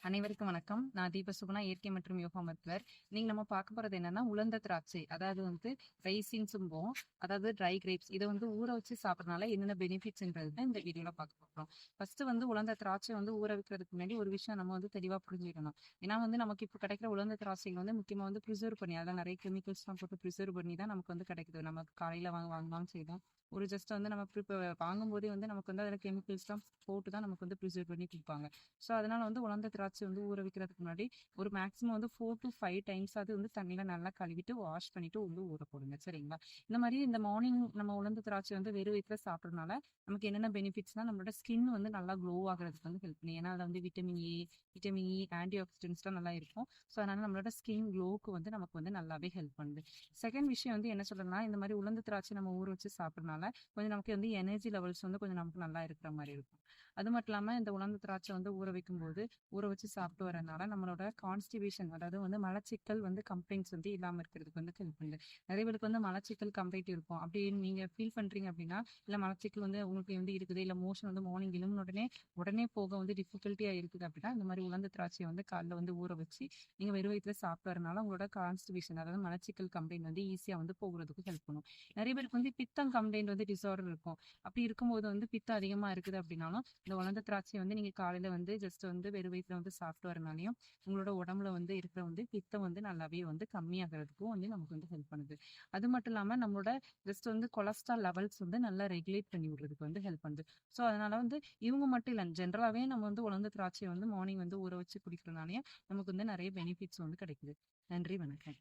அனைவருக்கும் வணக்கம். நான் தீபசுகுணா, இயற்கை மற்றும் யோகா மருத்துவர். இன்னைக்கு நம்ம பார்க்க போறது என்னன்னா, உலர்ந்த திராட்சை. அதாவது வந்து ரைசின்ஸும்போம். அதாவது ட்ரை கிரேப்ஸ். இதை வந்து ஊற வச்சு சாப்பிடறதுனால என்னென்ன பெனிஃபிட்ஸ்ன்றது தான் இந்த வீடியோல பார்க்க போறோம். ஃபர்ஸ்ட் வந்து உலர்ந்த திராட்சை வந்து ஊற வைக்கிறதுக்கு முன்னாடி ஒரு விஷயம் நம்ம வந்து தெளிவா புரிஞ்சுக்கணும். ஏன்னா வந்து நமக்கு இப்போ கிடைக்கிற உலர்ந்த திராட்சைகள் வந்து முக்கியமா வந்து ப்ரிசர்வ் பண்ணி, அதில் நிறைய கெமிக்கல்ஸ்லாம் போட்டு ப்ரிசர்வ் பண்ணி தான் நமக்கு வந்து கிடைக்குது. நமக்கு காலையில வாங்கலாம் செய்யலாம். ஒரு ஜஸ்ட் வந்து நம்ம வாங்கும்போதே வந்து நமக்கு வந்து அதில் கெமிக்கல்ஸ்லாம் போட்டு தான் நமக்கு வந்து ப்ரிசர்வ் பண்ணி கொடுப்பாங்க. ஸோ அதனால வந்து உலர்ந்த திராட்சை வந்து ஊற வைக்கிறதுக்கு முன்னாடி ஒரு மேக்ஸிமம் வந்து 4 to 5 டைம்ஸ் அது வந்து தண்ணியில நல்லா கழுவிட்டு வாஷ் பண்ணிட்டு வந்து ஊற போடுங்க. சரிங்களா? இந்த மாதிரி இந்த மார்னிங் நம்ம உலர்ந்த திராட்சை வந்து வெறும் வயிற்றுல சாப்பிட்றதுனால நமக்கு என்னென்ன பெனிஃபிட்ஸ்னா, நம்மளோட ஸ்கின் வந்து நல்லா க்ளோ ஆகிறதுக்கு வந்து ஹெல்ப் பண்ணும். ஏன்னா அதில் வந்து விட்டமின் இ ஆன்டி ஆக்சிடென்ட்ஸ்லாம் நல்லா இருக்கும். ஸோ அதனால நம்மளோட ஸ்கின் க்ளோவுக்கு வந்து நமக்கு வந்து நல்லாவே ஹெல்ப் பண்ணுது. செகண்ட் விஷயம் வந்து என்ன சொல்றதுன்னா, இந்த மாதிரி உலர்ந்த திராட்சை நம்ம ஊற வச்சு சாப்பிட்றதுனால கொஞ்சம் நமக்கு வந்து எனர்ஜி லெவல்ஸ் வந்து கொஞ்சம் நமக்கு நல்லா இருக்கிற மாதிரி இருக்கும். அது மட்டும் இல்லாம இந்த உலர்ந்த திராட்சை வந்து ஊற வச்சு சாப்பிட்டு வரனால நம்மளோட கான்ஸ்டிபேஷன், அதாவது வந்து மலச்சிக்கல் வந்து கம்ப்ளைண்ட்ஸ் வந்து இல்லாம இருக்கிறதுக்கு வந்து ஹெல்ப் பண்ணுது. நிறைய பேருக்கு வந்து மலச்சிக்கல் கம்ப்ளைண்ட் இருக்கும். அப்படின்னு நீங்க ஃபீல் பண்றீங்க அப்படின்னா, இல்ல மலச்சிக்கல் வந்து உங்களுக்கு வந்து இருக்குது, இல்ல மோஷன் வந்து மார்னிங் எழும்பின உடனே போக வந்து டிஃபிகல்ட்டியா இருக்குது அப்படின்னா, இந்த மாதிரி உலர்ந்த திராட்சையை வந்து காலைல வந்து ஊற வச்சு நீங்க வெறும் வயிற்றுல சாப்பிட்டு வரனால உங்களோட கான்ஸ்டிபேஷன், அதாவது மலச்சிக்கல் கம்ப்ளைண்ட் வந்து ஈஸியா வந்து போகிறதுக்கு ஹெல்ப் பண்ணும். நிறைய பேருக்கு வந்து பித்தம் கம்ப்ளைண்ட் வந்து டிசார்டர் இருக்கும். அப்படி இருக்கும்போது வந்து பித்தம் அதிகமா இருக்குது அப்படின்னாலும் இந்த உலர்ந்த திராட்சையை வந்து நீங்க காலையில வந்து ஜஸ்ட் வந்து வெறும் வயிற்றுல வந்து சாப்பிட்டு வரனாலையும் உங்களோட உடம்புல வந்து இருக்கிற வந்து பித்தம் வந்து நல்லாவே வந்து கம்மியாகிறதுக்கும் வந்து நமக்கு வந்து ஹெல்ப் பண்ணுது. அது மட்டும் இல்லாம நம்மளோட ஜஸ்ட் வந்து கொலஸ்ட்ரால் லெவல்ஸ் வந்து நல்லா ரெகுலேட் பண்ணி விடுறதுக்கு வந்து ஹெல்ப் பண்ணுது. ஸோ அதனால வந்து இவங்க மட்டும் இல்லை, ஜென்ரலாவே நம்ம வந்து உலர்ந்த திராட்சையை வந்து மார்னிங் வந்து ஊற வச்சு குடிக்கிறதுனாலயும் நமக்கு வந்து நிறைய பெனிஃபிட்ஸ் வந்து கிடைக்குது. நன்றி, வணக்கம்.